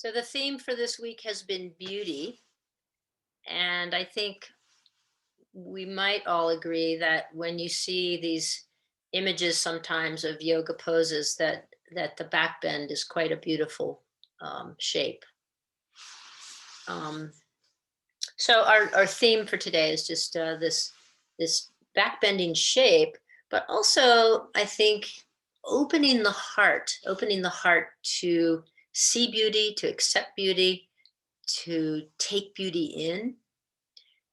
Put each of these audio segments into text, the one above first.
So the theme for this week has been beauty. And I think we might all agree that when you see these images sometimes of yoga poses, that the back bend is quite a beautiful shape. Um, so our theme for today is just this back bending shape, but also I think opening the heart to see beauty, to accept beauty, to take beauty in.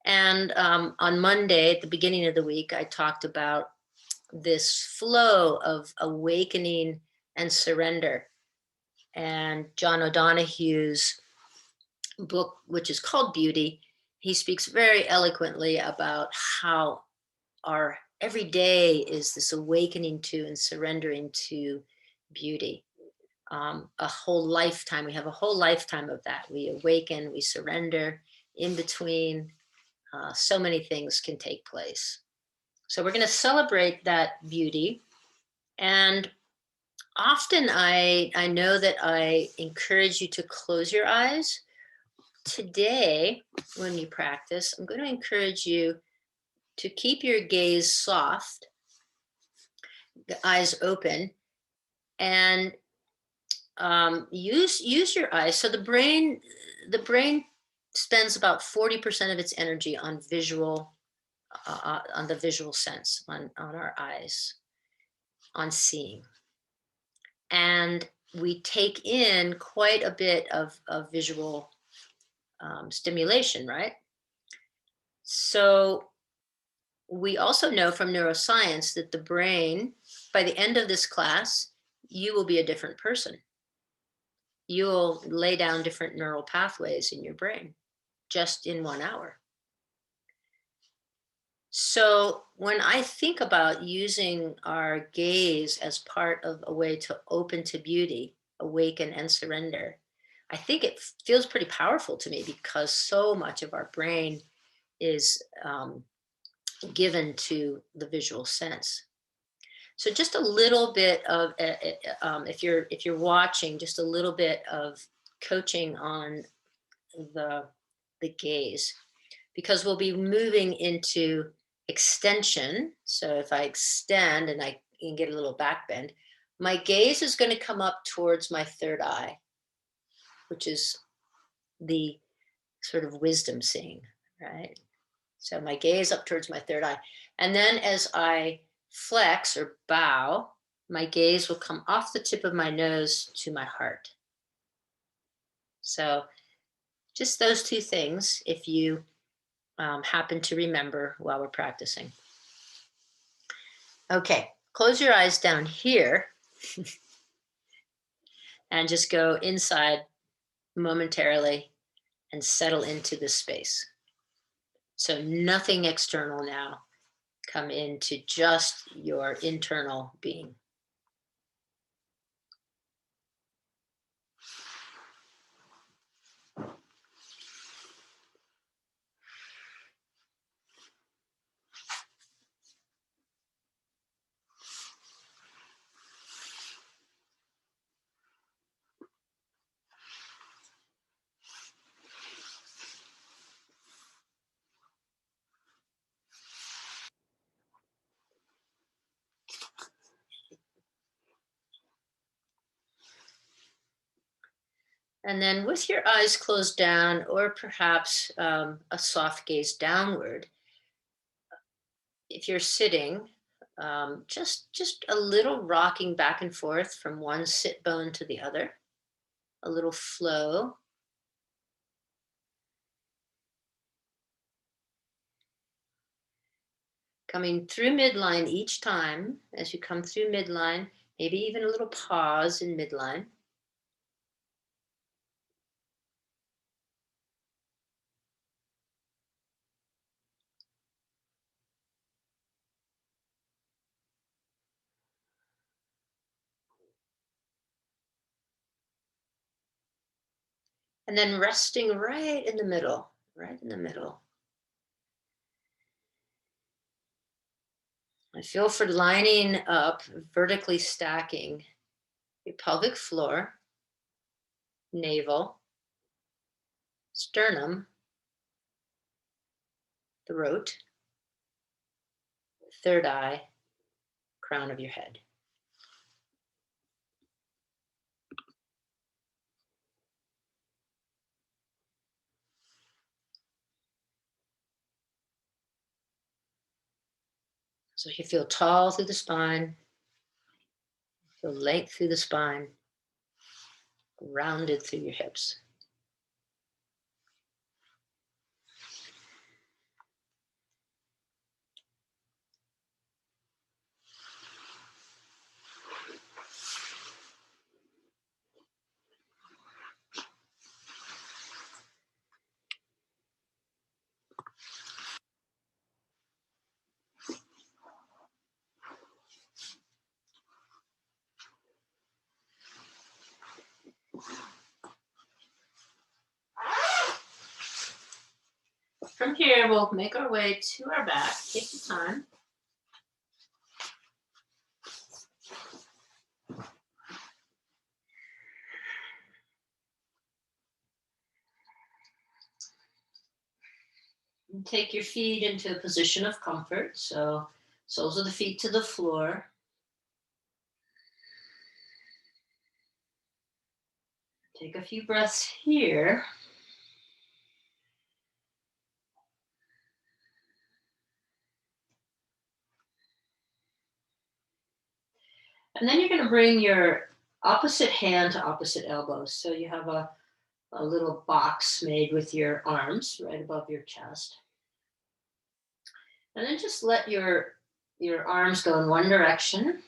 And on Monday, at the beginning of the week, I talked about this flow of awakening and surrender. And John O'Donohue's book, which is called Beauty, he speaks very eloquently about how our every day is this awakening to and surrendering to beauty. A whole lifetime, we have a whole lifetime of that. We awaken, we surrender. In between, so many things can take place. So we're going to celebrate that beauty. And often I know that I encourage you to close your eyes. Today, when you practice, I'm going to encourage you to keep your gaze soft, the eyes open, and use your eyes. So the brain spends about 40% of its energy on on the visual sense, on our eyes, on seeing. And we take in quite a bit of visual stimulation, right? So we also know from neuroscience that the brain, by the end of this class, you will be a different person. You'll lay down different neural pathways in your brain just in 1 hour. So when I think about using our gaze as part of a way to open to beauty, awaken and surrender, I think it feels pretty powerful to me because so much of our brain is given to the visual sense. So just a little bit of, if you're watching, just a little bit of coaching on the the gaze, because we'll be moving into extension. So if I extend and I can get a little back bend, my gaze is going to come up towards my third eye, which is the sort of wisdom seeing, right? So my gaze up towards my third eye. And then as I flex or bow, my gaze will come off the tip of my nose to my heart. So just those two things, if you happen to remember while we're practicing. Okay, close your eyes down here and just go inside momentarily and settle into this space. So nothing external now. Come into just your internal being. And then with your eyes closed down, or perhaps a soft gaze downward, if you're sitting, just a little rocking back and forth from one sit bone to the other, a little flow. Coming through midline each time. As you come through midline, maybe even a little pause in midline. And then resting right in the middle, right in the middle. I feel for lining up, vertically stacking your pelvic floor, navel, sternum, throat, third eye, crown of your head. So you feel tall through the spine, feel length through the spine, rounded through your hips. From here, we'll make our way to our back. Take your time. And take your feet into a position of comfort. So soles of the feet to the floor. Take a few breaths here. And then you're going to bring your opposite hand to opposite elbow. So you have a little box made with your arms right above your chest. And then just let your arms go in one direction.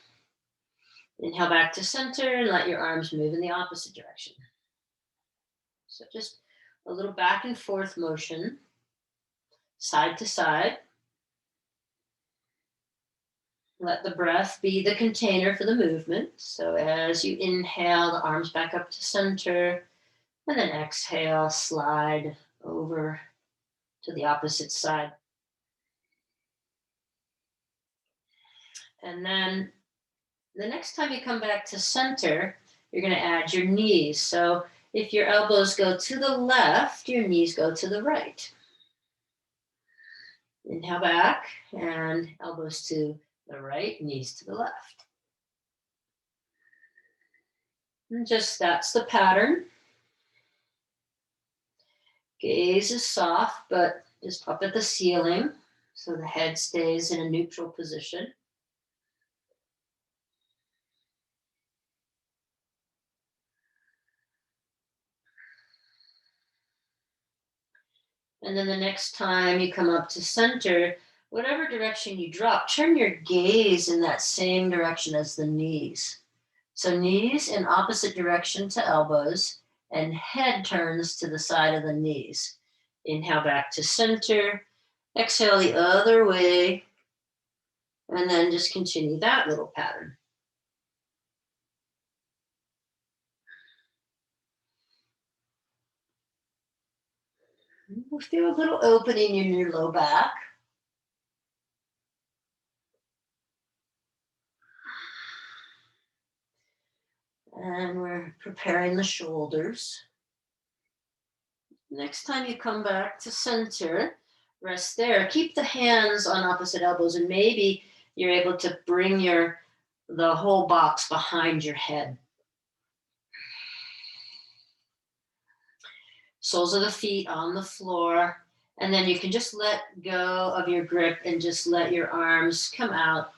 Inhale back to center and let your arms move in the opposite direction. So just a little back and forth motion, side to side. Let the breath be the container for the movement. So as you inhale, the arms back up to center, and then exhale, slide over to the opposite side. And then the next time you come back to center, you're going to add your knees. So if your elbows go to the left, your knees go to the right. Inhale back and elbows to the right, knees to the left. And just that's the pattern. Gaze is soft, but just up at the ceiling so the head stays in a neutral position. And then the next time you come up to center, whatever direction you drop, turn your gaze in that same direction as the knees. So knees in opposite direction to elbows, and head turns to the side of the knees. Inhale back to center, exhale the other way, and then just continue that little pattern. We'll feel a little opening in your low back. And we're preparing the shoulders. Next time you come back to center, rest there. Keep the hands on opposite elbows, and maybe you're able to bring the whole box behind your head. Soles of the feet on the floor. And then you can just let go of your grip and just let your arms come out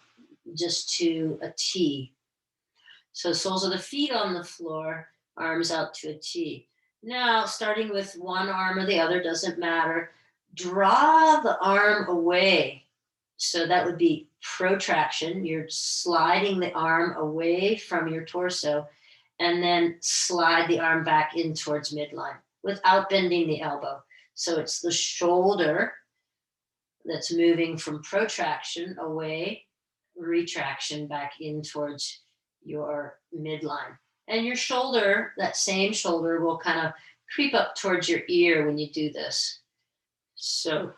just to a T. So soles of the feet on the floor, arms out to a T. Now, starting with one arm or the other, doesn't matter. Draw the arm away. So that would be protraction. You're sliding the arm away from your torso and then slide the arm back in towards midline without bending the elbow. So it's the shoulder that's moving from protraction away, retraction back in towards your midline. And your shoulder, that same shoulder, will kind of creep up towards your ear when you do this. So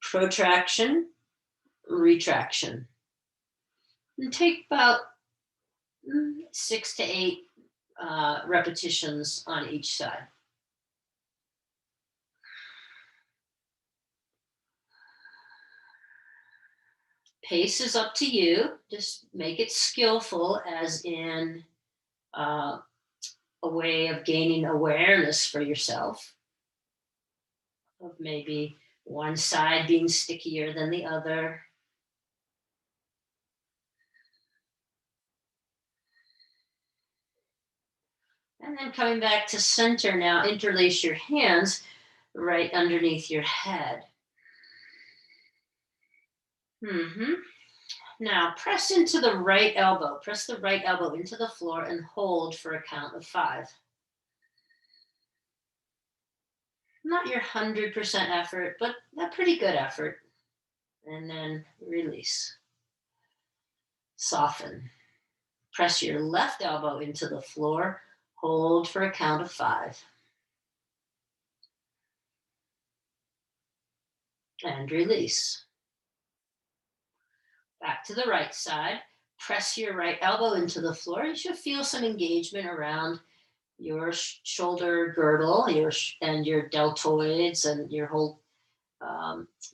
protraction, retraction. And take about 6 to 8 repetitions on each side. pace is up to you. Just make it skillful, as in a way of gaining awareness for yourself, of maybe one side being stickier than the other. And then coming back to center now, interlace your hands right underneath your head. Now press into the right elbow. Press the right elbow into the floor and hold for a count of 5. Not your 100% effort, but a pretty good effort. And then release. Soften. Press your left elbow into the floor. Hold for a count of 5. And release. Back to the right side. Press your right elbow into the floor. You should feel some engagement around your shoulder girdle, and your deltoids and your whole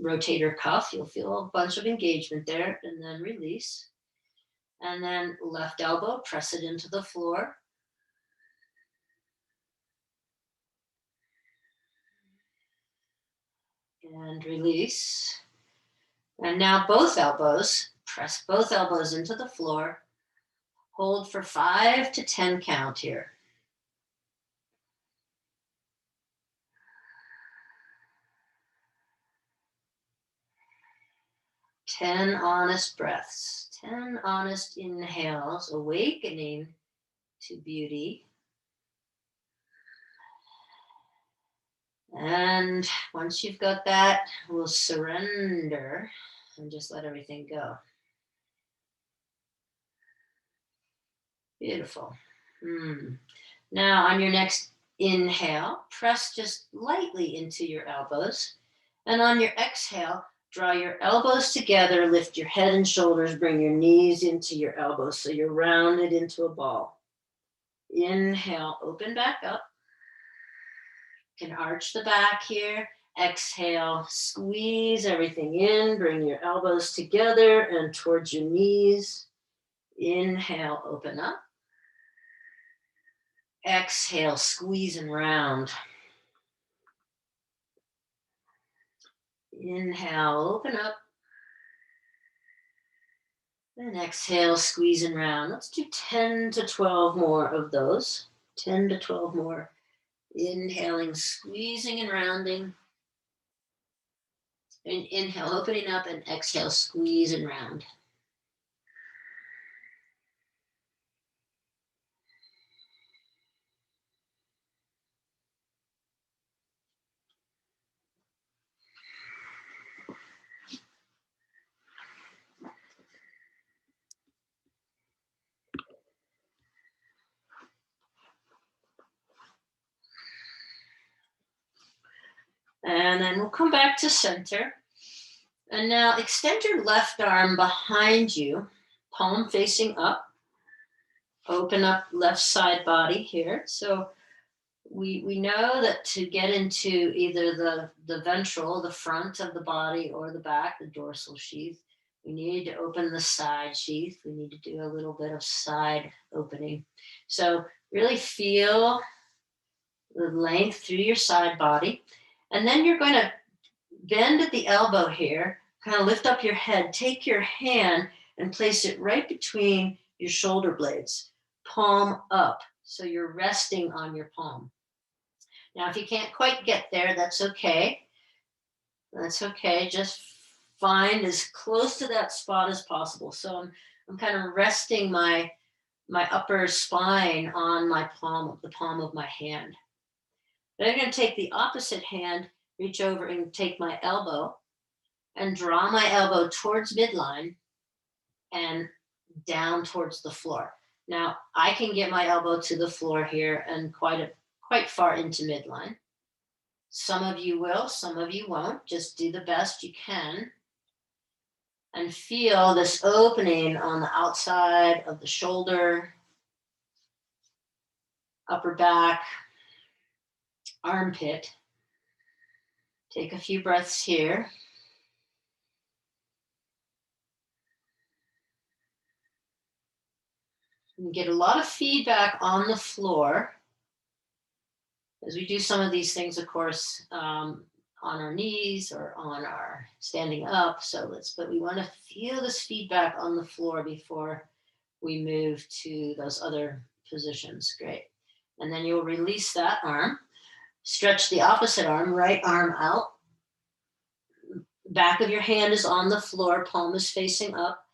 rotator cuff. You'll feel a bunch of engagement there, and then release. And then left elbow, press it into the floor. And release. And now both elbows, press both elbows into the floor. Hold for 5 to 10 count here. 10 honest breaths, 10 honest inhales, awakening to beauty. And once you've got that, we'll surrender and just let everything go. Beautiful. Now on your next inhale, press just lightly into your elbows. And on your exhale, draw your elbows together, lift your head and shoulders, bring your knees into your elbows so you're rounded into a ball. Inhale, open back up. You can arch the back here. Exhale, squeeze everything in, bring your elbows together and towards your knees. Inhale, open up. Exhale, squeeze and round. Inhale, open up. And exhale, squeeze and round. Let's do 10 to 12 more of those. 10 to 12 more. Inhaling, squeezing and rounding. And inhale, opening up, and exhale, squeeze and round. And then we'll come back to center. And now extend your left arm behind you, palm facing up. Open up left side body here. So we know that to get into either the ventral, the front of the body, or the back, the dorsal sheath, we need to open the side sheath. We need to do a little bit of side opening. So really feel the length through your side body. And then you're going to bend at the elbow here, kind of lift up your head, take your hand and place it right between your shoulder blades, palm up. So you're resting on your palm. Now, if you can't quite get there, that's okay. That's okay. Just find as close to that spot as possible. So I'm kind of resting my upper spine on my palm, the palm of my hand. Then I'm going to take the opposite hand, reach over and take my elbow and draw my elbow towards midline and down towards the floor. Now, I can get my elbow to the floor here and quite far into midline. Some of you will, some of you won't. Just do the best you can. And feel this opening on the outside of the shoulder, upper back, armpit. Take a few breaths here. And get a lot of feedback on the floor as we do some of these things, of course, on our knees or on our standing up. But we want to feel this feedback on the floor before we move to those other positions. Great. And then you'll release that arm, stretch the opposite arm, right arm out. Back of your hand is on the floor, palm is facing up.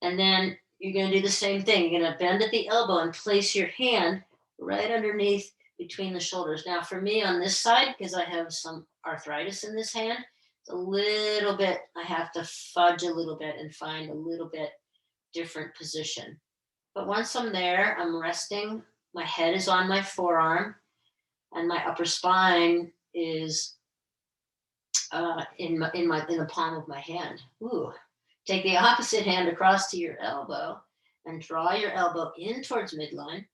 And then you're going to do the same thing. You're going to bend at the elbow and place your hand right underneath between the shoulders. Now, for me on this side, because I have some arthritis in this hand, it's a little bit, I have to fudge a little bit and find a little bit different position. But once I'm there, I'm resting. My head is on my forearm, and my upper spine is in the palm of my hand. Ooh. Take the opposite hand across to your elbow and draw your elbow in towards midline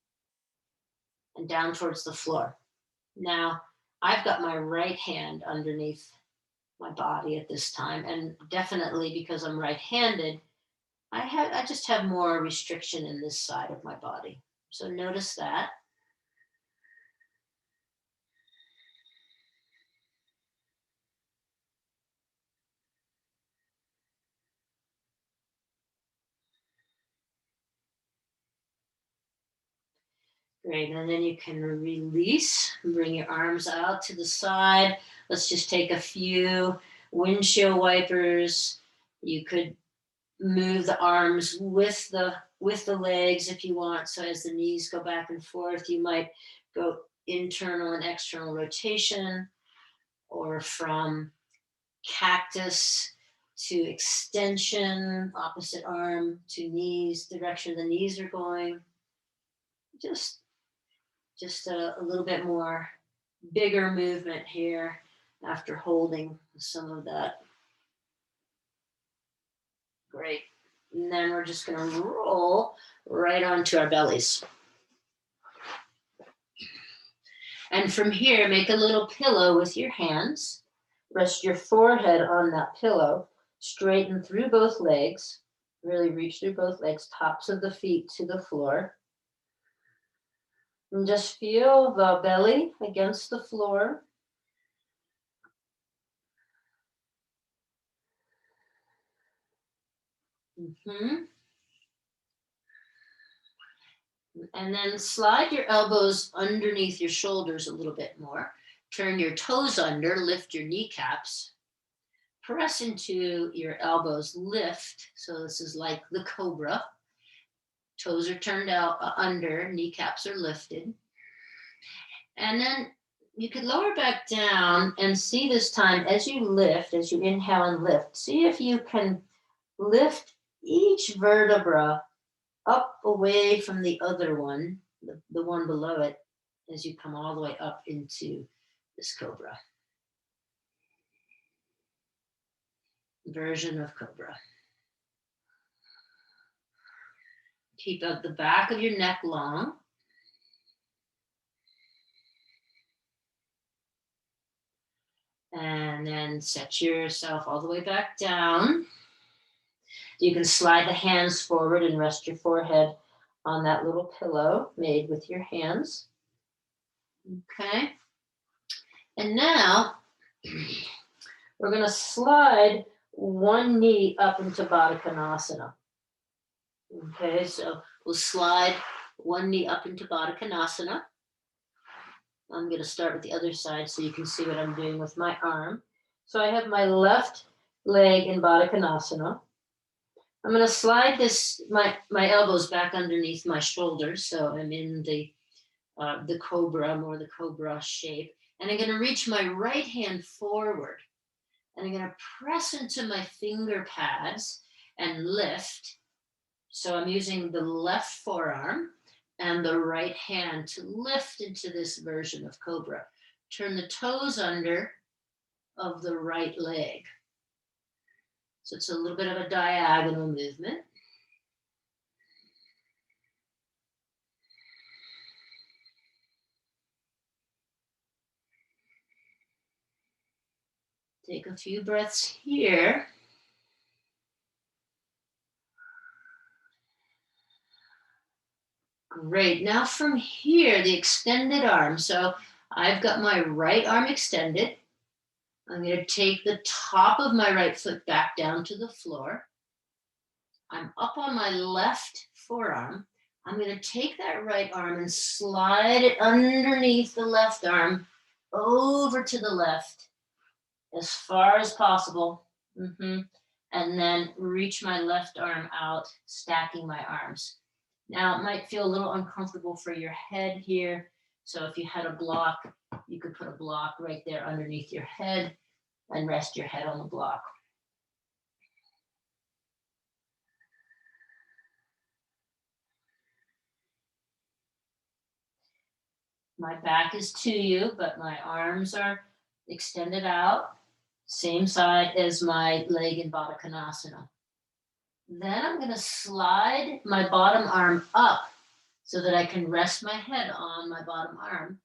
and down towards the floor. Now, I've got my right hand underneath my body at this time, and definitely because I'm right-handed, I just have more restriction in this side of my body. So notice that. Great, and then you can release, bring your arms out to the side. Let's just take a few windshield wipers. You could move the arms with the legs if you want. So as the knees go back and forth, you might go internal and external rotation, or from cactus to extension, opposite arm to knees, direction the knees are going. Just a little bit more bigger movement here after holding some of that. Great. And then we're just going to roll right onto our bellies. And from here, make a little pillow with your hands. Rest your forehead on that pillow. Straighten through both legs. Really reach through both legs, tops of the feet to the floor. And just feel the belly against the floor. Mm-hmm. And then slide your elbows underneath your shoulders a little bit more. Turn your toes under, lift your kneecaps. Press into your elbows, lift. So this is like the cobra. Toes are turned out under, kneecaps are lifted. And then you could lower back down and see this time as you lift, as you inhale and lift, see if you can lift each vertebra up away from the other one, the one below it, as you come all the way up into this cobra. Version of cobra. Keep up the back of your neck long. And then set yourself all the way back down. You can slide the hands forward and rest your forehead on that little pillow made with your hands. Okay. And now we're going to slide one knee up into Baddha Konasana. Okay, so we'll slide one knee up into Baddha Konasana. I'm going to start with the other side so you can see what I'm doing with my arm. So I have my left leg in Baddha Konasana. I'm going to slide my elbows back underneath my shoulders, so I'm in the cobra, more the cobra shape. And I'm going to reach my right hand forward. And I'm going to press into my finger pads and lift. So I'm using the left forearm and the right hand to lift into this version of cobra. Turn the toes under of the right leg. So it's a little bit of a diagonal movement. Take a few breaths here. Great. Now from here, the extended arm. So I've got my right arm extended. I'm going to take the top of my right foot back down to the floor. I'm up on my left forearm. I'm going to take that right arm and slide it underneath the left arm over to the left as far as possible. And then reach my left arm out, stacking my arms. Now, it might feel a little uncomfortable for your head here. So if you had a block, you could put a block right there underneath your head and rest your head on the block. My back is to you, but my arms are extended out, same side as my leg in Baddha Konasana. Then I'm going to slide my bottom arm up so that I can rest my head on my bottom arm.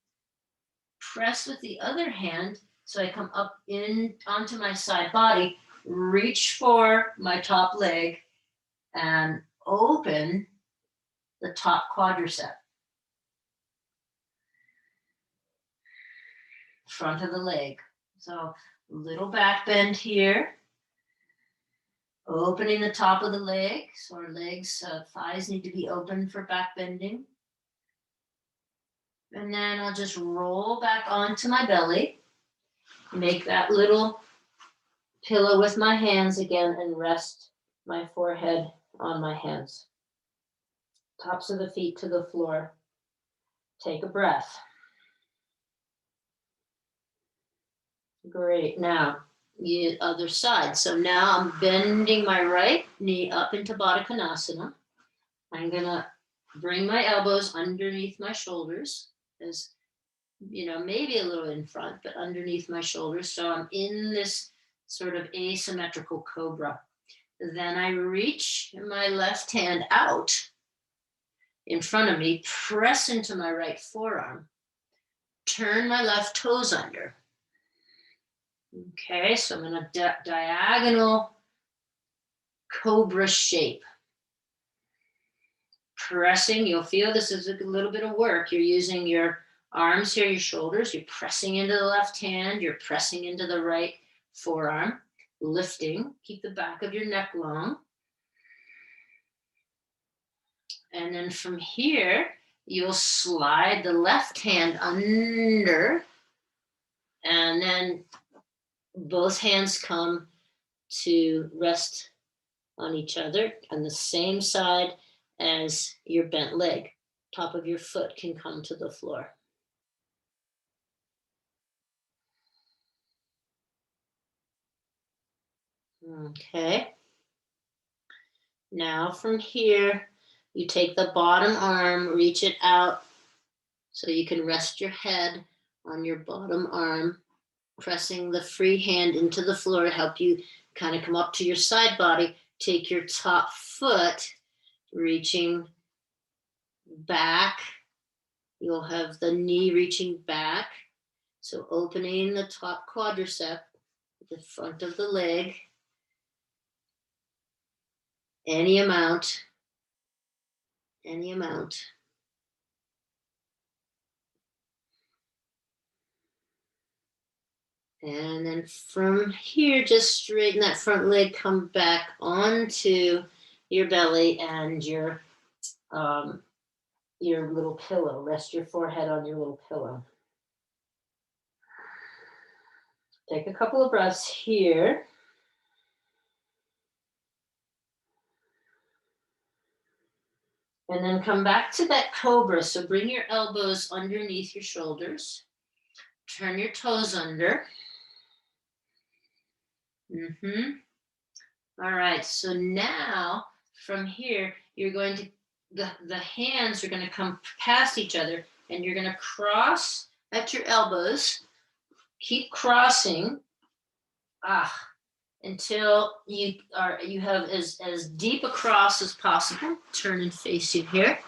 Press with the other hand so I come up in onto my side body, reach for my top leg, and open the top quadricep. Front of the leg. So little back bend here. Opening the top of the leg. So our legs, thighs need to be open for back bending. And then I'll just roll back onto my belly. Make that little pillow with my hands again and rest my forehead on my hands. Tops of the feet to the floor. Take a breath. Great. Now, the other side. So now I'm bending my right knee up into Baddha Konasana. I'm going to bring my elbows underneath my shoulders, as maybe a little in front, but underneath my shoulders. So I'm in this sort of asymmetrical cobra. Then I reach my left hand out in front of me, press into my right forearm, turn my left toes under. Okay, so I'm in a diagonal cobra shape. Pressing, you'll feel this is a little bit of work. You're using your arms here, your shoulders. You're pressing into the left hand. You're pressing into the right forearm. Lifting, keep the back of your neck long. And then from here, you'll slide the left hand under. And then both hands come to rest on each other on the same side as your bent leg. Top of your foot can come to the floor. Okay. Now from here, you take the bottom arm, reach it out so you can rest your head on your bottom arm, pressing the free hand into the floor to help you kind of come up to your side body. Take your top foot, reaching back. You'll have the knee reaching back. So opening the top quadricep, the front of the leg, any amount. And then from here, just straighten that front leg, come back onto your belly and your little pillow. Rest your forehead on your little pillow. Take a couple of breaths here. And then come back to that cobra. So bring your elbows underneath your shoulders. Turn your toes under. All right, so now from here, you're going to, the hands are going to come past each other and you're going to cross at your elbows. Keep crossing until you have as deep a cross as possible. Turn and face you here.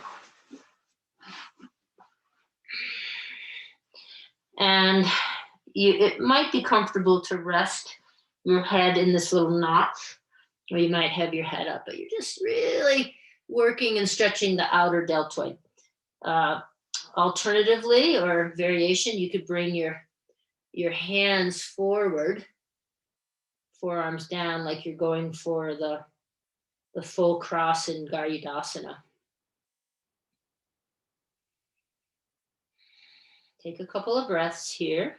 And it might be comfortable to rest your head in this little notch, or you might have your head up, but you're just really working and stretching the outer deltoid. Uh, Alternatively, or variation, you could bring your hands forward, forearms down, like you're going for the full cross in Garudasana. Take a couple of breaths here.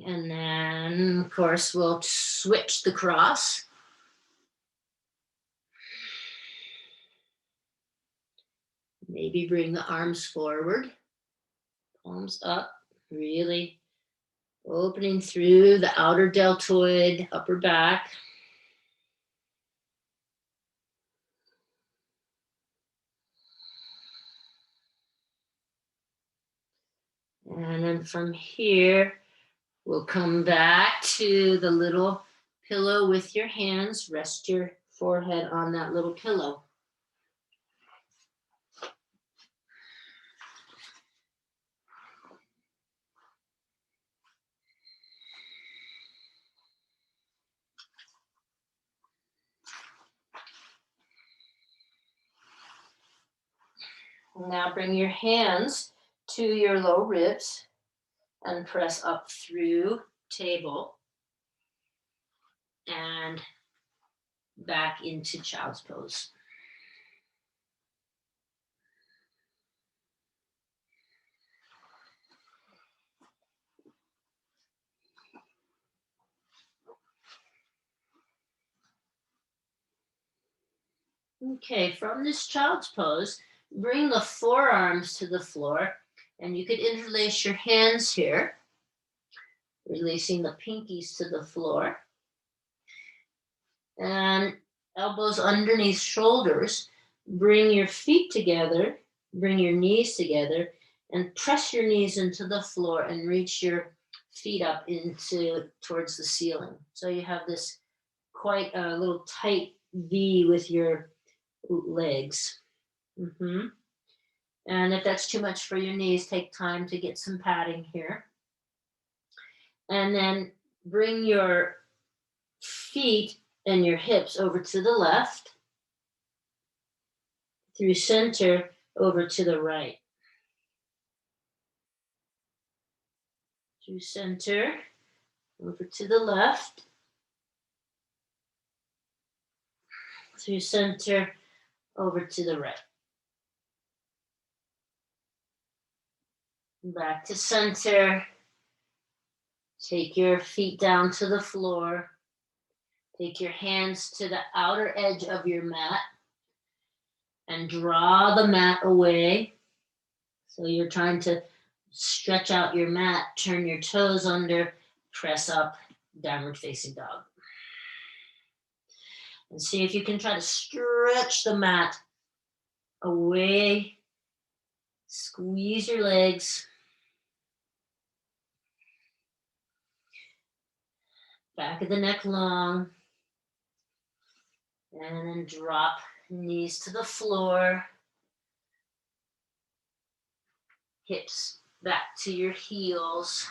And then, of course, we'll switch the cross. Maybe bring the arms forward, palms up, really opening through the outer deltoid, upper back. And then from here, we'll come back to the little pillow with your hands. Rest your forehead on that little pillow. Now bring your hands to your low ribs and press up through table and back into child's pose. Okay, from this child's pose, bring the forearms to the floor, and you could interlace your hands here, releasing the pinkies to the floor, and elbows underneath shoulders. Bring your feet together, bring your knees together, and press your knees into the floor and reach your feet up into towards the ceiling. So you have this quite a little tight V with your legs. And if that's too much for your knees, take time to get some padding here. And then bring your feet and your hips over to the left, through center, over to the right. Through center, over to the left, through center, over to the right. Back to center. Take your feet down to the floor. Take your hands to the outer edge of your mat and draw the mat away. So you're trying to stretch out your mat, turn your toes under, press up, downward facing dog. And see if you can try to stretch the mat away. Squeeze your legs. Back of the neck long. And then drop knees to the floor. Hips back to your heels.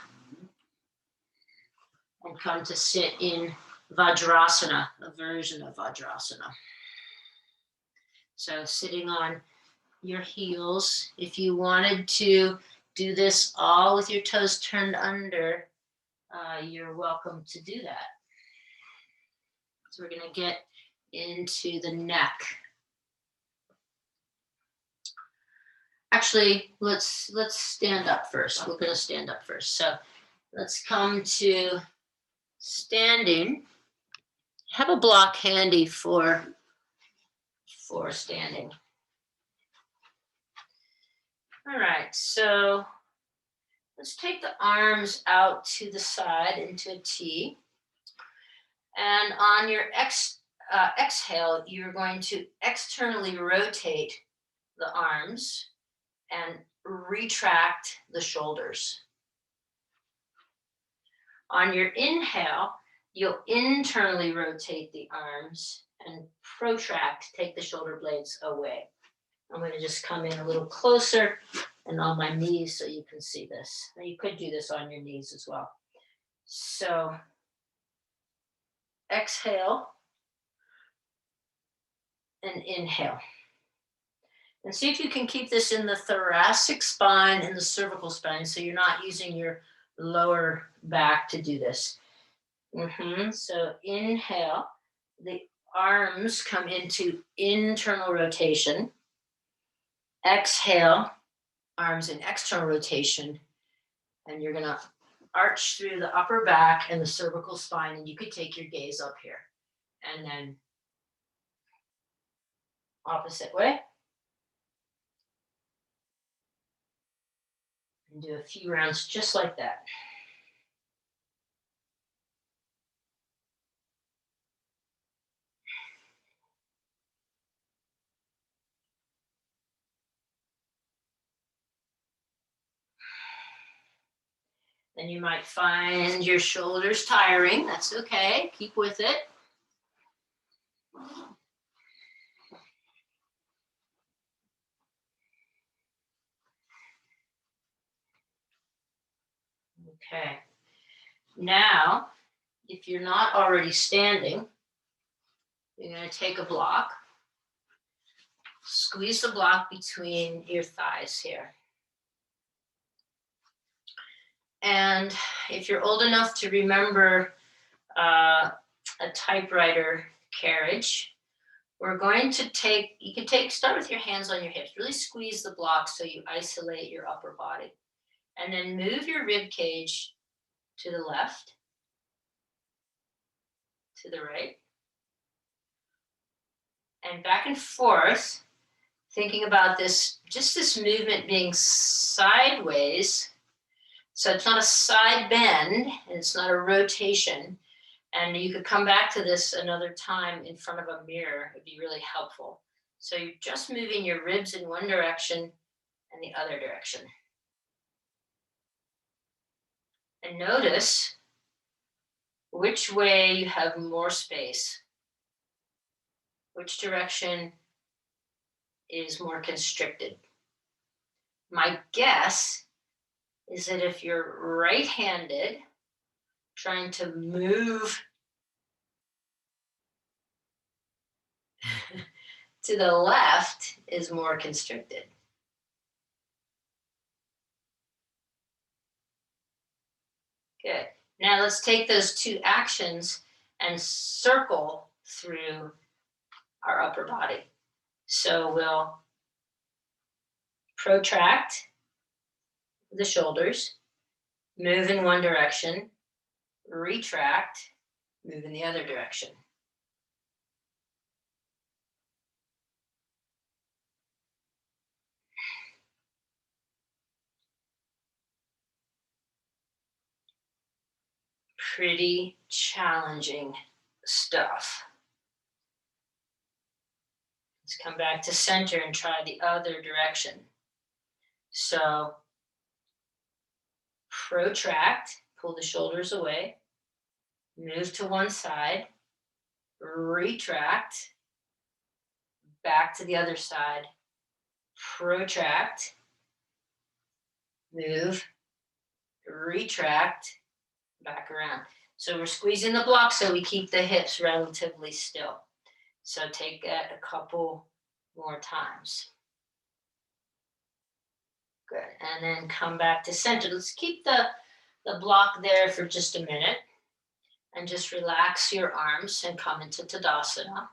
And come to sit in Vajrasana, a version of Vajrasana. So sitting on your heels. If you wanted to do this all with your toes turned under, you're welcome to do that. So we're going to get into the neck. Actually, let's stand up first. We're going to stand up first. So let's come to standing. Have a block handy for standing. All right, so let's take the arms out to the side into a T. And on your exhale, you're going to externally rotate the arms and retract the shoulders. On your inhale, you'll internally rotate the arms and protract, take the shoulder blades away. I'm going to just come in a little closer and on my knees so you can see this. Now you could do this on your knees as well. So exhale and inhale. And see if you can keep this in the thoracic spine and the cervical spine so you're not using your lower back to do this. So inhale, the arms come into internal rotation. Exhale, arms in external rotation. And you're going to arch through the upper back and the cervical spine. And you could take your gaze up here. And then opposite way. And do a few rounds just like that. Then you might find your shoulders tiring. That's okay. Keep with it. Okay. Now, if you're not already standing, you're going to take a block, squeeze the block between your thighs here. And if you're old enough to remember a typewriter carriage, we're going to start with your hands on your hips, really squeeze the block so you isolate your upper body. And then move your rib cage to the left, to the right, and back and forth, thinking about this movement being sideways. So it's not a side bend, and it's not a rotation. And you could come back to this another time in front of a mirror. It would be really helpful. So you're just moving your ribs in one direction and the other direction. And notice which way you have more space. Which direction is more constricted. My guess is that if you're right-handed, trying to move to the left is more constricted. Good. Now let's take those two actions and circle through our upper body. So we'll protract the shoulders, move in one direction, retract, move in the other direction. Pretty challenging stuff. Let's come back to center and try the other direction. So protract, pull the shoulders away, move to one side, retract, back to the other side, protract, move, retract, back around. So we're squeezing the block so we keep the hips relatively still. So take that a couple more times. Good. And then come back to center. Let's keep the block there for just a minute and just relax your arms and come into Tadasana.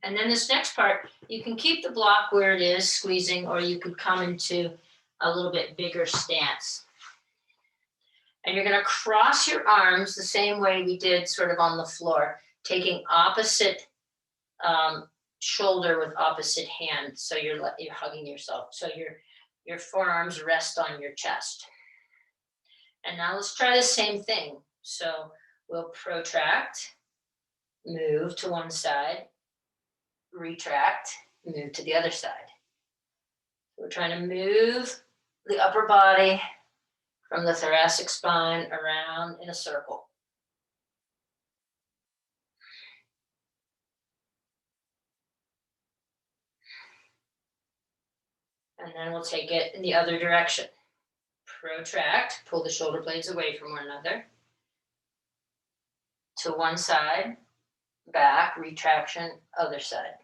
And then this next part, you can keep the block where it is, squeezing, or you could come into a little bit bigger stance. And you're going to cross your arms the same way we did sort of on the floor, taking opposite shoulder with opposite hand. So you're hugging yourself. So your forearms rest on your chest. And now let's try the same thing. So we'll protract, move to one side, retract, move to the other side. We're trying to move the upper body from the thoracic spine around in a circle. And then we'll take it in the other direction. Protract, pull the shoulder blades away from one another. To one side, back, retraction, other side.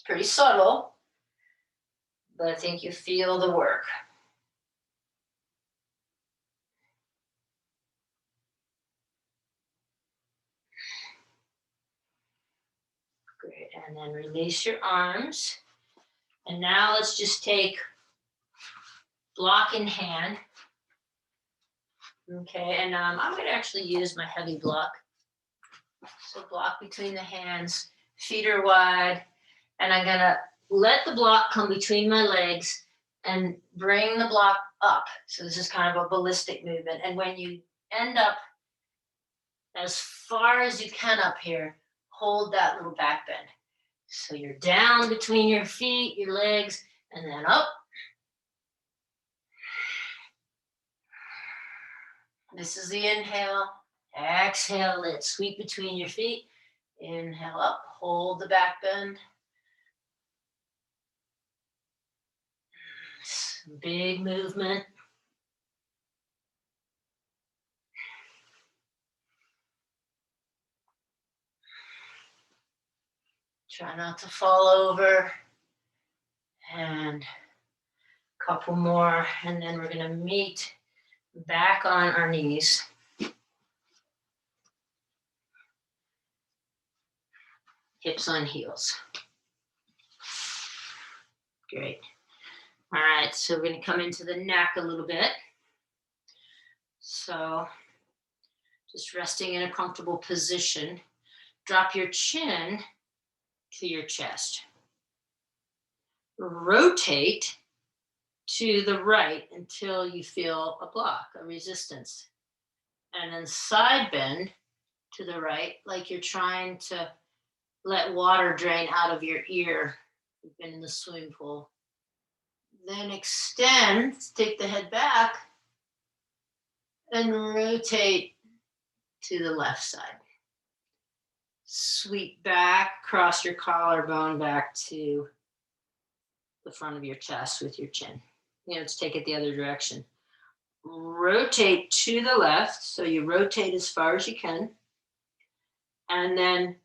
pretty subtle, but I think you feel the work. Great, and then release your arms. And now let's just take block in hand. Okay, and I'm going to actually use my heavy block. So block between the hands, feet are wide, and I'm going to let the block come between my legs and bring the block up. So this is kind of a ballistic movement. And when you end up as far as you can up here, hold that little back bend. So you're down between your feet, your legs, and then up. This is the inhale. Exhale, let it sweep between your feet. Inhale up, hold the back bend. Big movement. Try not to fall over. And a couple more, and then we're going to meet back on our knees. Hips on heels. Great. All right, so we're going to come into the neck a little bit. So just resting in a comfortable position. Drop your chin to your chest. Rotate to the right until you feel a block, a resistance. And then side bend to the right, like you're trying to let water drain out of your ear. You've been in the swimming pool. Then extend, take the head back, and rotate to the left side. Sweep back, cross your collarbone back to the front of your chest with your chin. Let's take it the other direction. Rotate to the left, so you rotate as far as you can. And then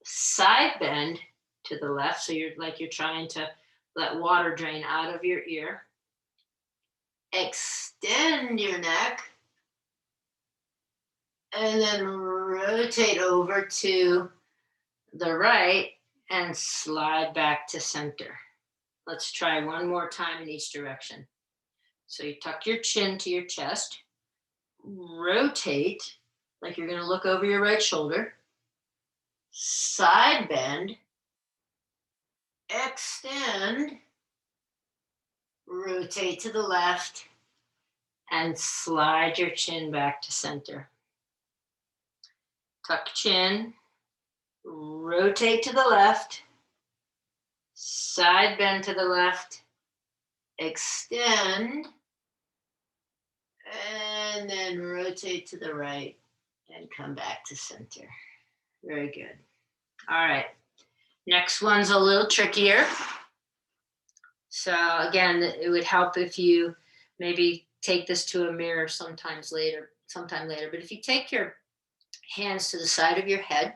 side bend to the left, so you're trying to let water drain out of your ear. Extend your neck. And then rotate over to the right and slide back to center. Let's try one more time in each direction. So you tuck your chin to your chest, rotate like you're going to look over your right shoulder, side bend, extend, rotate to the left, and slide your chin back to center. Tuck chin, rotate to the left, side bend to the left, extend, and then rotate to the right and come back to center. Very good. All right. Next one's a little trickier. So again, it would help if you maybe take this to a mirror sometime later. But if you take your hands to the side of your head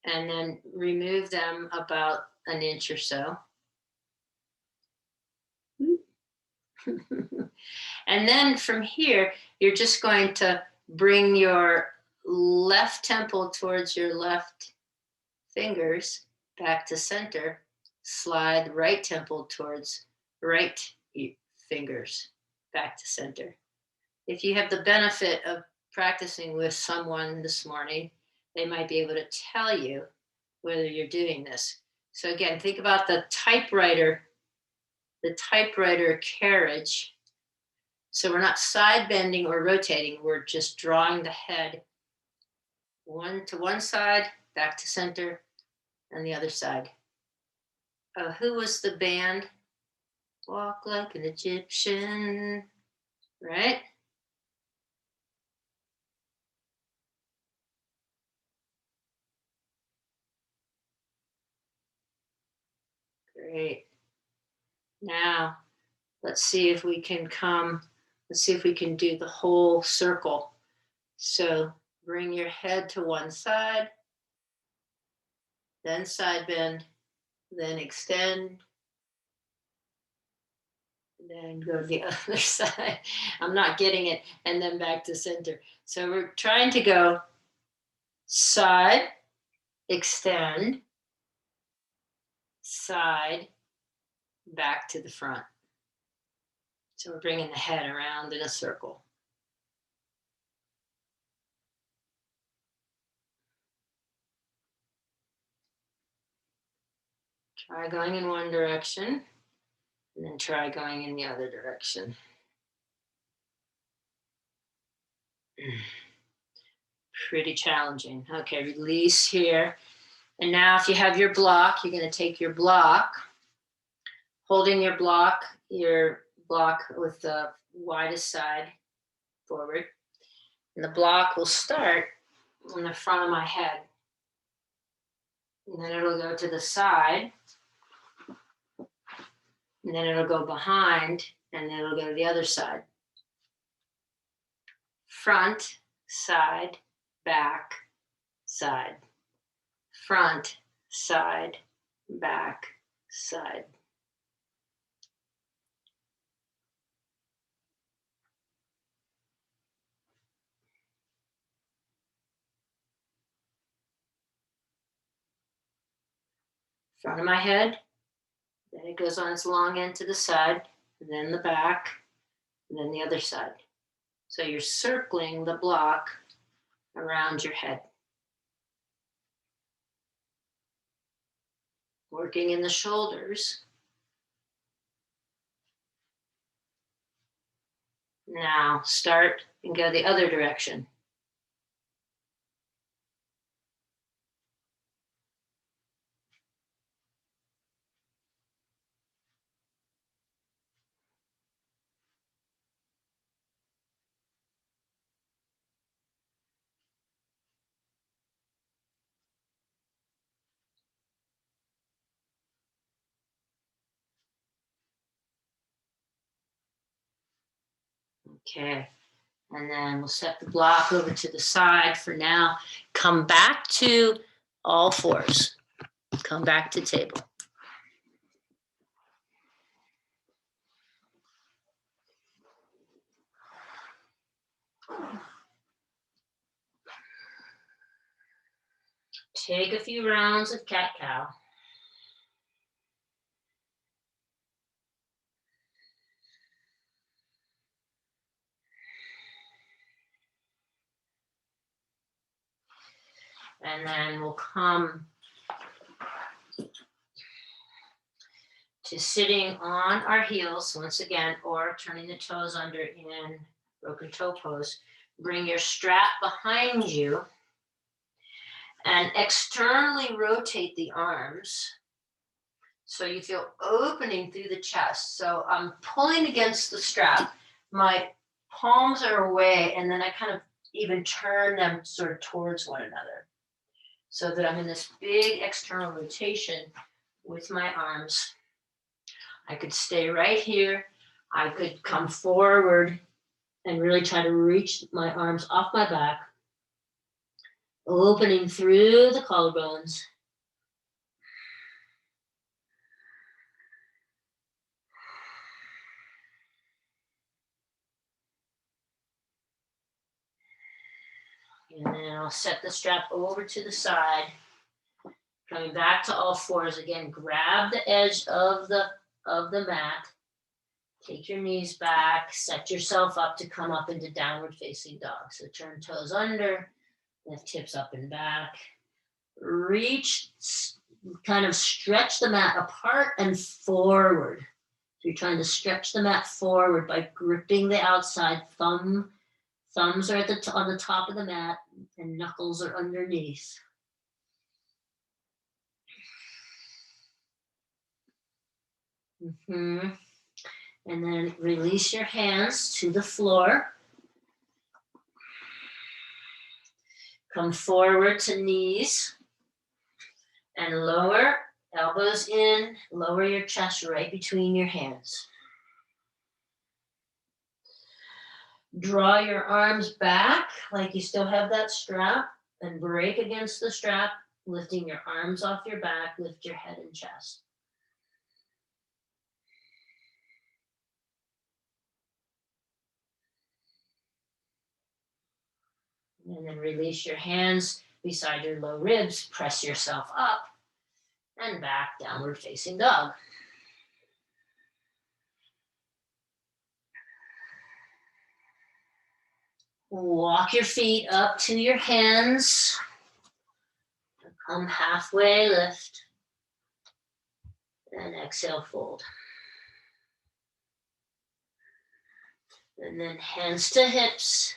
and then remove them about an inch or so. And then from here, you're just going to bring your left temple towards your left fingers back to center. Slide the right temple towards right fingers back to center. If you have the benefit of practicing with someone this morning, they might be able to tell you whether you're doing this. So again, think about the typewriter carriage. So we're not side bending or rotating, we're just drawing the head one to one side, back to center, and the other side. Who was the band? Walk like an Egyptian, right? Great. Now, let's see if we can do the whole circle. So bring your head to one side, then side bend, then extend, then go to the other side. I'm not getting it, and then back to center. So we're trying to go side, extend, side, back to the front. So we're bringing the head around in a circle. Try going in one direction, and then try going in the other direction. Pretty challenging. Okay, release here. And now if you have your block, you're going to take your block, holding your block with the widest side forward. And the block will start in the front of my head. And then it'll go to the side. And then it'll go behind, and then it'll go to the other side. Front, side, back, side. Front, side, back, side. Front of my head, then it goes on its long end to the side, then the back, and then the other side. So you're circling the block around your head. Working in the shoulders. Now start and go the other direction. Okay, and then we'll set the block over to the side for now. Come back to all fours. Come back to table. Take a few rounds of cat-cow. And then we'll come to sitting on our heels once again, or turning the toes under in broken toe pose. Bring your strap behind you and externally rotate the arms so you feel opening through the chest. So I'm pulling against the strap. My palms are away, and then I kind of even turn them sort of towards one another so that I'm in this big external rotation with my arms. I could stay right here. I could come forward and really try to reach my arms off my back, opening through the collarbones. And then I'll set the strap over to the side. Coming back to all fours again, grab the edge of the mat. Take your knees back, set yourself up to come up into downward facing dog. So turn toes under, lift hips up and back. Reach, kind of stretch the mat apart and forward. So you're trying to stretch the mat forward by gripping the outside thumb. Thumbs are on the top of the mat and knuckles are underneath. And then release your hands to the floor. Come forward to knees and lower, elbows in, lower your chest right between your hands. Draw your arms back like you still have that strap and break against the strap Lifting your arms off your back, lift your head and chest. And then release your hands beside your low ribs, press yourself up and back, downward facing dog. Walk your feet up to your hands. Come halfway, lift. And exhale, fold. And then hands to hips.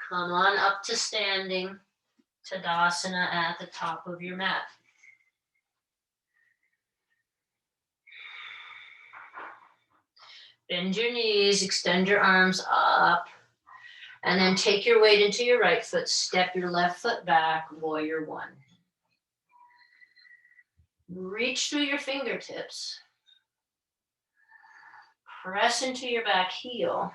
Come on up to standing. Tadasana at the top of your mat. Bend your knees, extend your arms up. And then take your weight into your right foot. Step your left foot back, warrior one. Reach through your fingertips. Press into your back heel.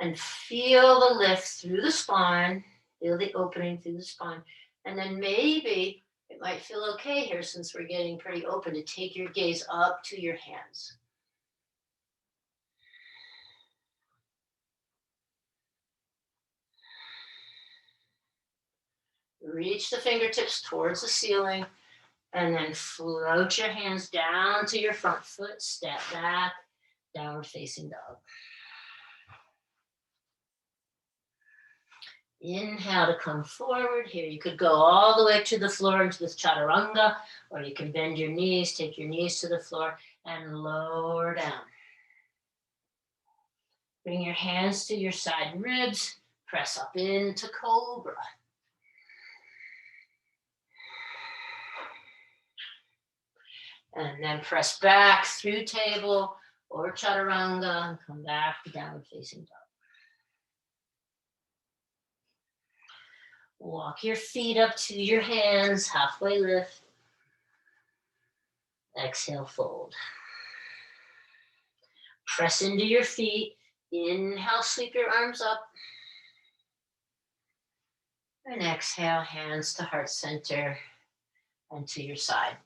And feel the lift through the spine. Feel the opening through the spine. And then maybe it might feel okay here, since we're getting pretty open, to take your gaze up to your hands. Reach the fingertips towards the ceiling. And then float your hands down to your front foot. Step back, downward facing dog. Inhale to come forward. Here you could go all the way to the floor into this chaturanga, or you can bend your knees, take your knees to the floor and lower down. Bring your hands to your side ribs, press up into cobra. And then press back through table or chaturanga and come back to downward facing dog. Walk your feet up to your hands, halfway lift. Exhale, fold. Press into your feet. Inhale, sweep your arms up. And exhale, hands to heart center and to your side.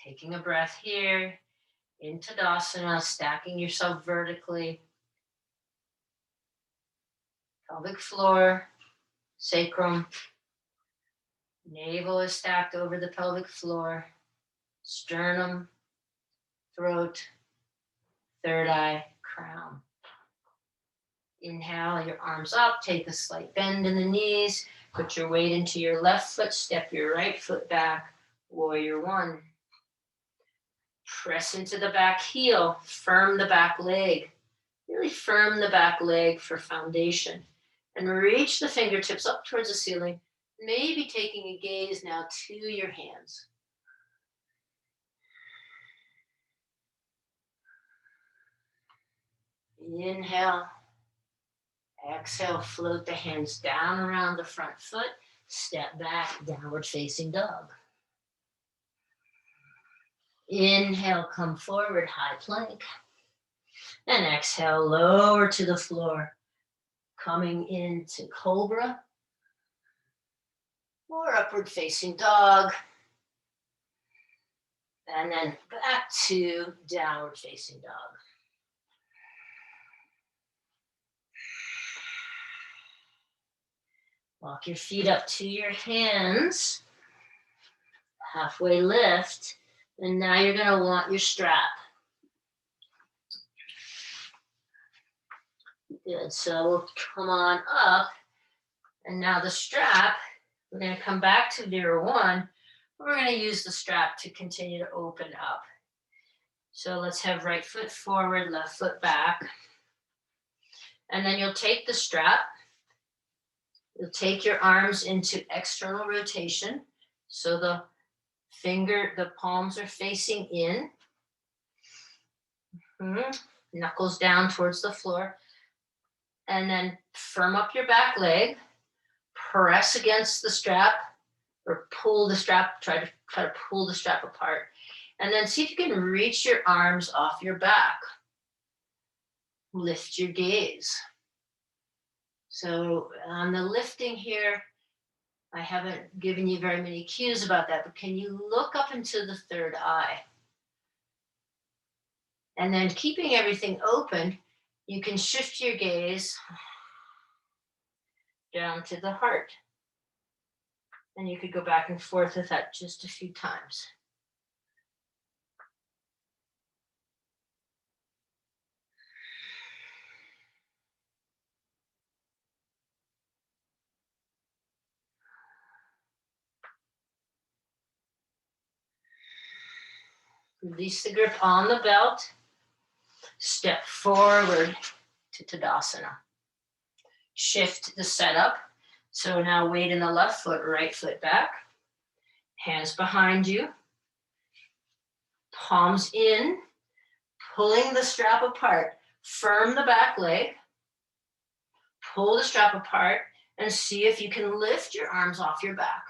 Taking a breath here in Tadasana, stacking yourself vertically. Pelvic floor, sacrum. Navel is stacked over the pelvic floor. Sternum, throat, third eye, crown. Inhale, your arms up, take a slight bend in the knees, put your weight into your left foot, step your right foot back, warrior one. Press into the back heel, firm the back leg, really firm the back leg for foundation, and reach the fingertips up towards the ceiling, maybe taking a gaze now to your hands. Inhale. Exhale, float the hands down around the front foot. Step back, downward facing dog. Inhale, come forward, high plank. And exhale, lower to the floor. Coming into cobra or upward facing dog. And then back to downward facing dog. Walk your feet up to your hands. Halfway lift. And now you're going to want your strap. Good. So we'll come on up. And now the strap, we're going to come back to Vera 1. We're going to use the strap to continue to open up. So let's have right foot forward, left foot back. And then you'll take the strap. You'll take your arms into external rotation. So the palms are facing in. Knuckles down towards the floor. And then firm up your back leg. Press against the strap or pull the strap, try to pull the strap apart. And then see if you can reach your arms off your back. Lift your gaze. So on the lifting here, I haven't given you very many cues about that, but can you look up into the third eye? And then keeping everything open, you can shift your gaze down to the heart. And you could go back and forth with that just a few times. Release the grip on the belt. Step forward to Tadasana. Shift the setup. So now weight in the left foot, right foot back. Hands behind you. Palms in. Pulling the strap apart. Firm the back leg. Pull the strap apart and see if you can lift your arms off your back.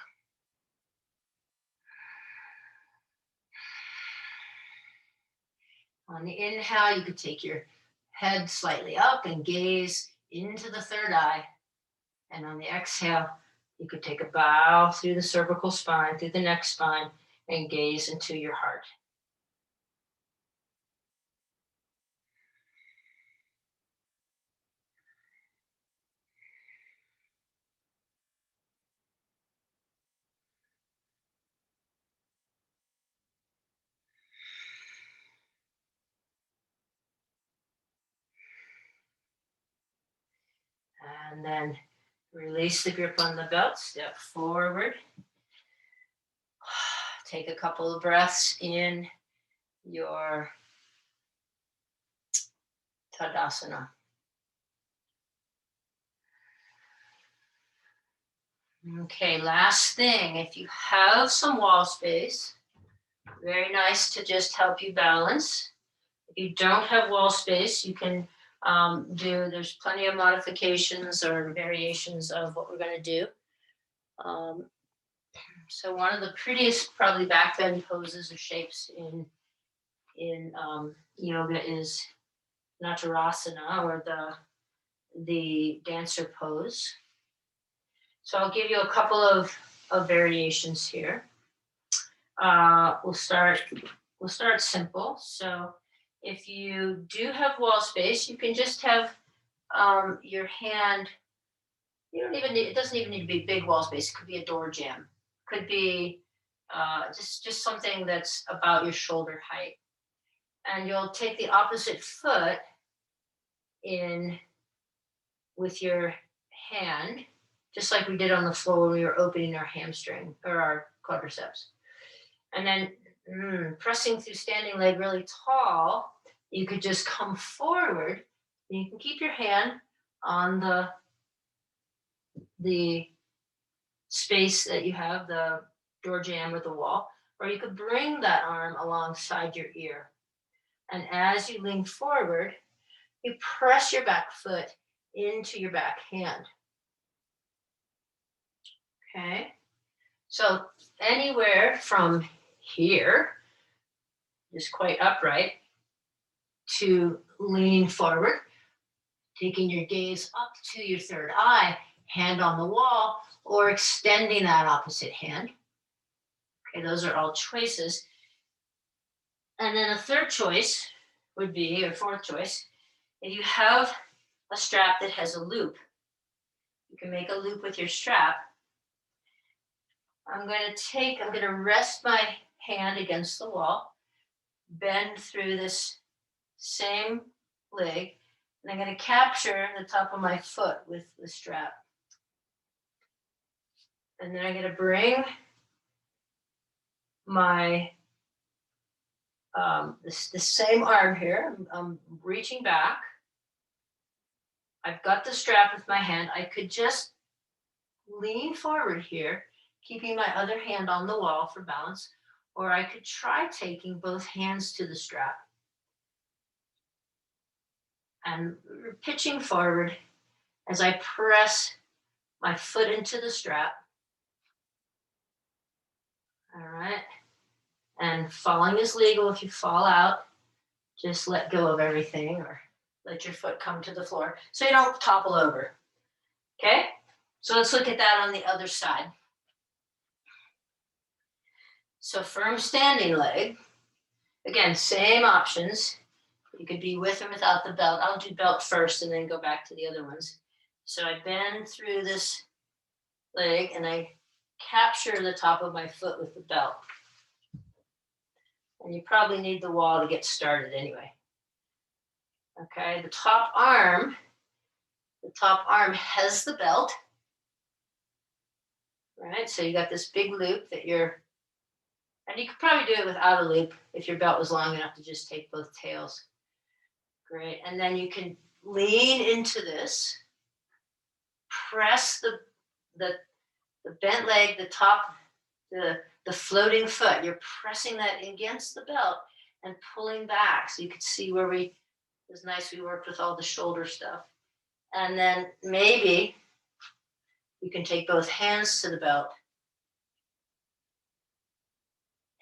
On the inhale, you could take your head slightly up and gaze into the third eye. And on the exhale, you could take a bow through the cervical spine, through the neck spine, and gaze into your heart. And then release the grip on the belt, step forward. Take a couple of breaths in your Tadasana. Okay, last thing, if you have some wall space, very nice to just help you balance. If you don't have wall space, you can there's plenty of modifications or variations of what we're going to do. So one of the prettiest probably back bend poses or shapes in yoga is Natarasana, or the dancer pose. So I'll give you a couple of variations here. We'll start simple. So if you do have wall space, you can just have your hand. It doesn't even need to be big wall space. It could be a door jamb. Could be just something that's about your shoulder height. And you'll take the opposite foot in with your hand, just like we did on the floor when we were opening our hamstring or our quadriceps. And then pressing through standing leg really tall, you could just come forward. And you can keep your hand on the space that you have, the door jamb or the wall, or you could bring that arm alongside your ear. And as you lean forward, you press your back foot into your back hand. Okay, so anywhere from here, just quite upright, to leaning forward, taking your gaze up to your third eye, hand on the wall, or extending that opposite hand. Okay, those are all choices. And then a third choice would be, or fourth choice, if you have a strap that has a loop, you can make a loop with your strap. I'm going to rest my hand against the wall, bend through this same leg, and I'm going to capture the top of my foot with the strap. And then I'm going to bring my, the same arm here. I'm reaching back. I've got the strap with my hand. I could just lean forward here, keeping my other hand on the wall for balance, or I could try taking both hands to the strap and pitching forward as I press my foot into the strap. All right. And falling is legal. If you fall out, just let go of everything or let your foot come to the floor so you don't topple over. Okay, so let's look at that on the other side. So firm standing leg. Again, same options. You could be with or without the belt. I'll do belt first and then go back to the other ones. So I bend through this leg and I capture the top of my foot with the belt. And you probably need the wall to get started anyway. Okay, the top arm has the belt. Right, so you got this big loop that you're, and you could probably do it without a loop if your belt was long enough to just take both tails. Great, and then you can lean into this, press the bent leg, the floating foot. You're pressing that against the belt and pulling back. So you could see where it was nice. We worked with all the shoulder stuff. And then maybe you can take both hands to the belt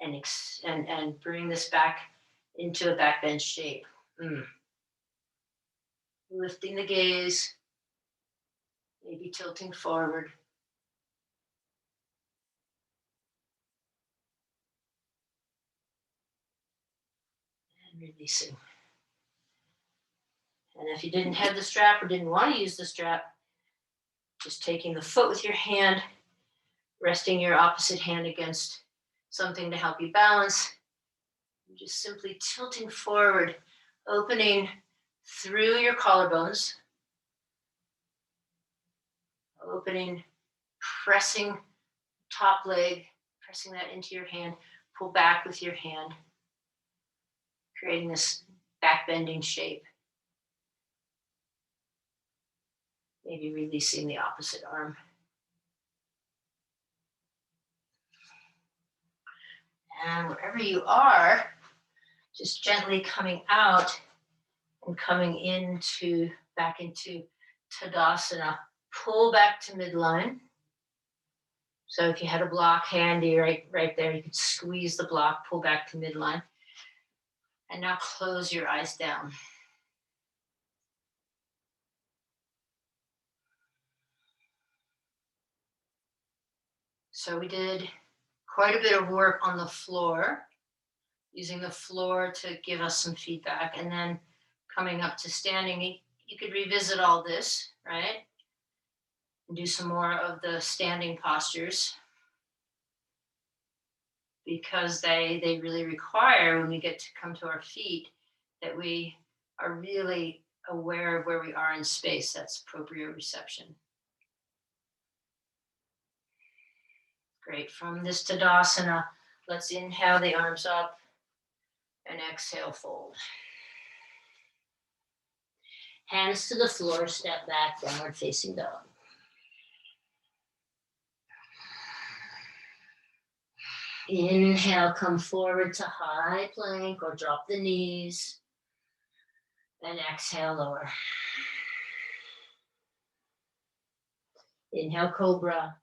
and bring this back into a back bend shape. Lifting the gaze, maybe tilting forward. And releasing. And if you didn't have the strap or didn't want to use the strap, just taking the foot with your hand, resting your opposite hand against something to help you balance, just simply tilting forward, opening through your collarbones, opening, pressing top leg, pressing that into your hand, pull back with your hand, creating this back bending shape. Maybe releasing the opposite arm. And wherever you are, just gently coming out and coming back into Tadasana. Pull back to midline. So if you had a block handy right there, you could squeeze the block, pull back to midline. And now close your eyes down. So we did quite a bit of work on the floor, using the floor to give us some feedback. And then coming up to standing, you could revisit all this, right? And do some more of the standing postures, because they really require, when we get to come to our feet, that we are really aware of where we are in space. That's proprioception. Great. From this Tadasana, let's inhale the arms up and exhale, fold. Hands to the floor, step back, downward facing dog. Inhale, come forward to high plank or drop the knees. And exhale, lower. Inhale, cobra.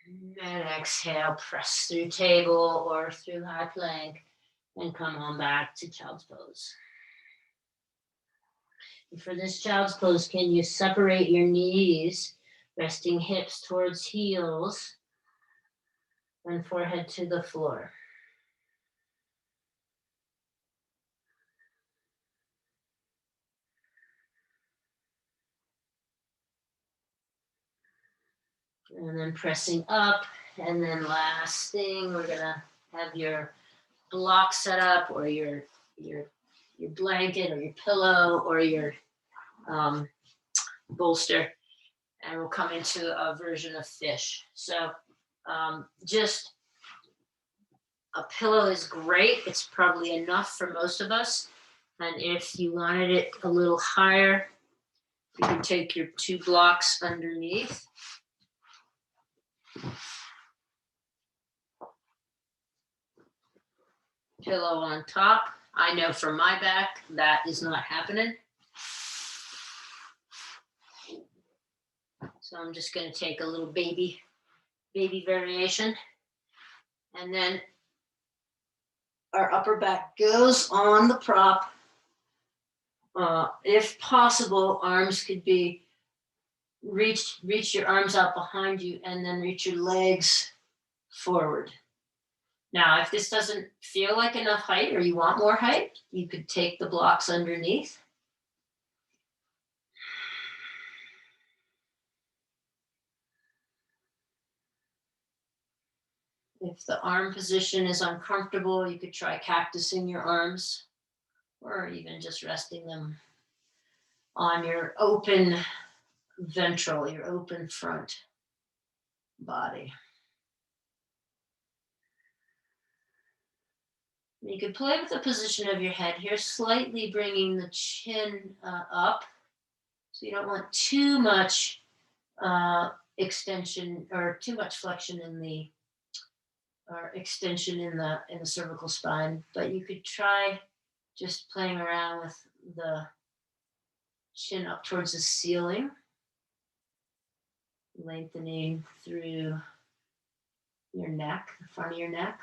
And exhale, press through table or through high plank and come on back to child's pose. And for this child's pose, can you separate your knees, resting hips towards heels and forehead to the floor? And then pressing up, and then last thing, we're gonna have your block set up, or your blanket, or your pillow, or your bolster, and we'll come into a version of fish. So just a pillow is great. It's probably enough for most of us. And if you wanted it a little higher, you can take your 2 blocks underneath. Pillow on top. I know for my back, that is not happening. So I'm just going to take a little baby variation. And then our upper back goes on the prop, If possible, arms could be reach your arms out behind you and then reach your legs forward. Now, if this doesn't feel like enough height or you want more height, you could take the blocks underneath. If the arm position is uncomfortable, you could try cactusing your arms or even just resting them on your open ventral, your open front body. You could play with the position of your head here, slightly bringing the chin up. So you don't want too much extension or too much flexion in the or extension in the cervical spine, but you could try just playing around with the chin up towards the ceiling, lengthening through your neck, the front of your neck.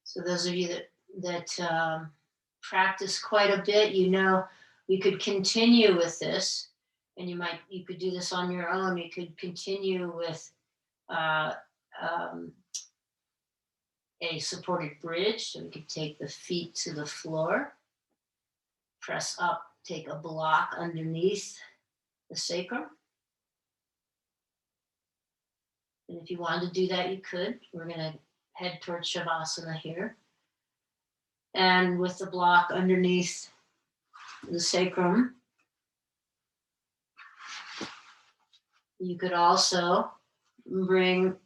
So those of you that practice quite a bit, you know, we could continue with this, and you could do this on your own. You could continue with uh, um, a supported bridge. So we could take the feet to the floor, press up, take a block underneath the sacrum. And if you wanted to do that, you could. We're going to head towards Shavasana here. And with the block underneath the sacrum, you could also bring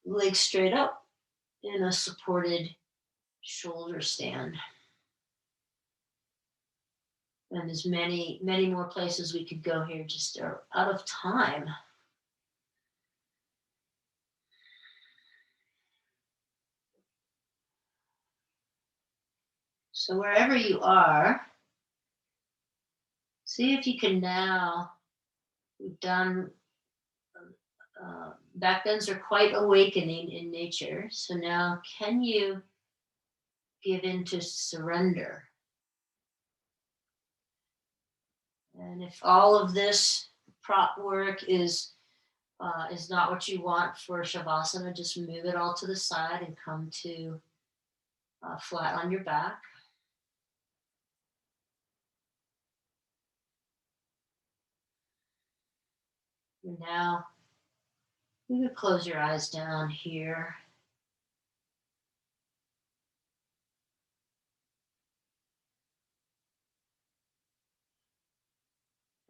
legs straight up in a supported shoulder stand. And there's many, many more places we could go here, just are out of time. So wherever you are, see if you can now, we've done, backbends are quite awakening in nature. So now can you give into surrender? And if all of this prop work is not what you want for Shavasana, just move it all to the side and come to flat on your back. And now you could close your eyes down here.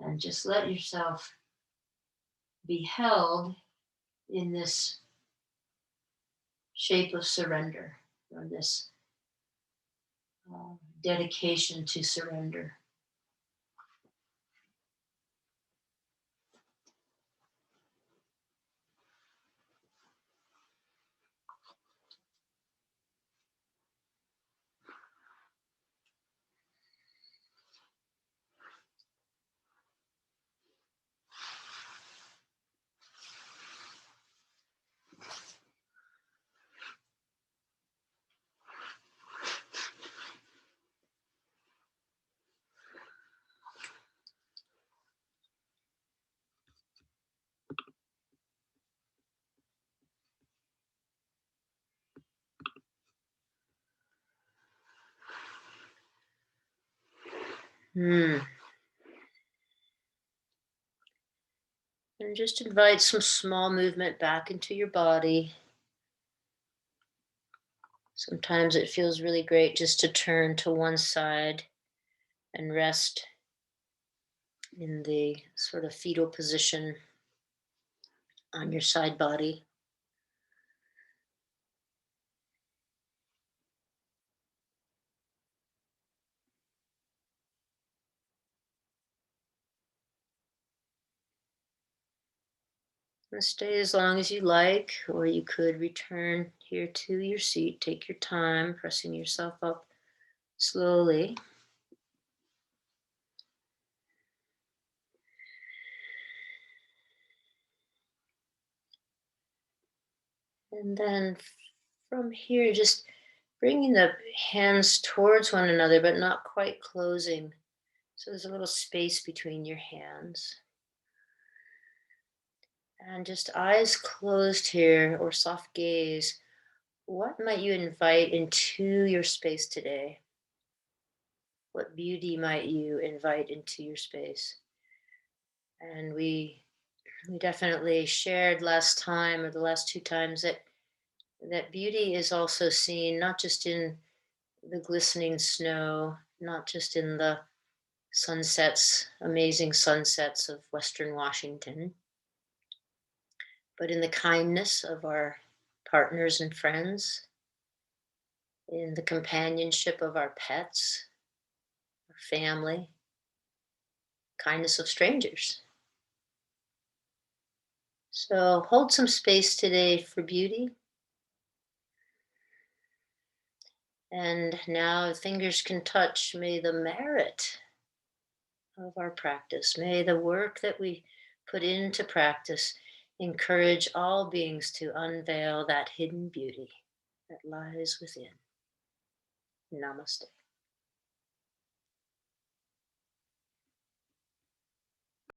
And just let yourself be held in this shape of surrender, or this dedication to surrender. And just invite some small movement back into your body. Sometimes it feels really great just to turn to one side and rest in the sort of fetal position on your side body. And stay as long as you like, or you could return here to your seat. Take your time, pressing yourself up slowly. And then from here, just bringing the hands towards one another, but not quite closing. So there's a little space between your hands. And just eyes closed here or soft gaze. What might you invite into your space today? What beauty might you invite into your space? And we definitely shared last time or the last two times that beauty is also seen not just in the glistening snow, not just in the sunsets, amazing sunsets of Western Washington, but in the kindness of our partners and friends, in the companionship of our pets, our family, kindness of strangers. So hold some space today for beauty. And now fingers can touch. May the merit of our practice, may the work that we put into practice encourage all beings to unveil that hidden beauty that lies within. Namaste.